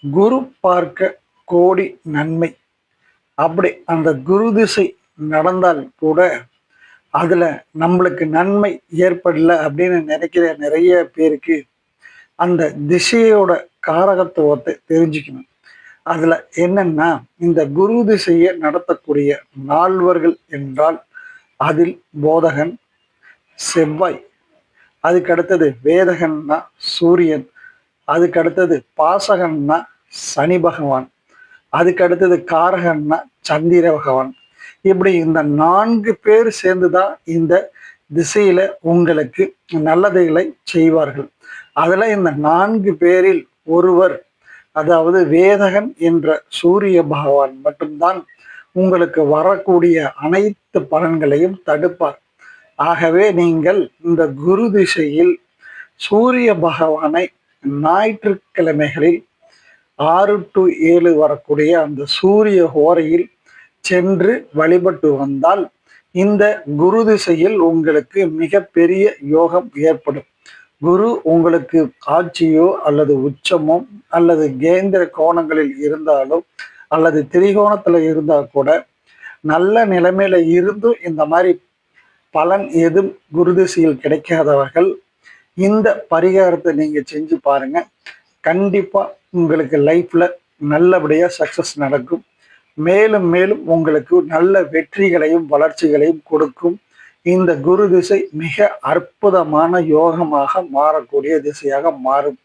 குரு பார்க்க கோடி நன்மை. அப்படி அந்த குரு திசை நடந்தால் கூட அதுல நம்மளுக்கு நன்மை ஏற்படல அப்படின்னு நினைக்கிற நிறைய பேருக்கு அந்த திசையோட காரகத்துவத்தை தெரிஞ்சுக்கணும். அதுல என்னன்னா, இந்த குரு திசையை நடத்தக்கூடிய நால்வர்கள் என்றால் அதில் போதகன், செவ்வாய், அதுக்கு அடுத்தது வேதகன்னா சூரியன், அதுக்கு அடுத்தது பாசகன்னா சனி பகவான், அதுக்கு அடுத்தது காரகன்னா சந்திர பகவான். இப்படி இந்த 4 பேர் சேர்ந்துதான் இந்த திசையில உங்களுக்கு நல்லதைகளை செய்வார்கள். அதுல இந்த 4 பேரில் ஒருவர், அதாவது வேதகன் என்ற சூரிய பகவான் மட்டும்தான் உங்களுக்கு வரக்கூடிய அனைத்து பலன்களையும் தடுப்பார். ஆகவே நீங்கள் இந்த குரு திசையில் சூரிய பகவானை ஞாயிற்றுக்கிழமைகளில் 6 to 7 வரக்கூடிய அந்த சூரிய ஹோரையில் சென்று வழிபட்டு வந்தால் இந்த குரு திசையில் உங்களுக்கு மிகப்பெரிய யோகம் ஏற்படும். குரு உங்களுக்கு ஆட்சியோ அல்லது உச்சமோ அல்லது கேந்திர கோணங்களில் இருந்தாலோ அல்லது திரிகோணத்துல இருந்தா கூட நல்ல நிலைமையில இருந்தும் இந்த மாதிரி பலன் எதுவும் குரு திசையில் கிடைக்காதவர்கள் இந்த பரிகாரத்தை நீங்க செஞ்சு பாருங்க. கண்டிப்பா உங்களுக்கு லைஃப்ல நல்லபடியா சக்சஸ் நடக்கும். மேலும் மேலும் உங்களுக்கு நல்ல வெற்றிகளையும் வளர்ச்சிகளையும் கொடுக்கும். இந்த குரு திசை மிக அற்புதமான யோகமாக மாறக்கூடிய திசையாக மாறும்.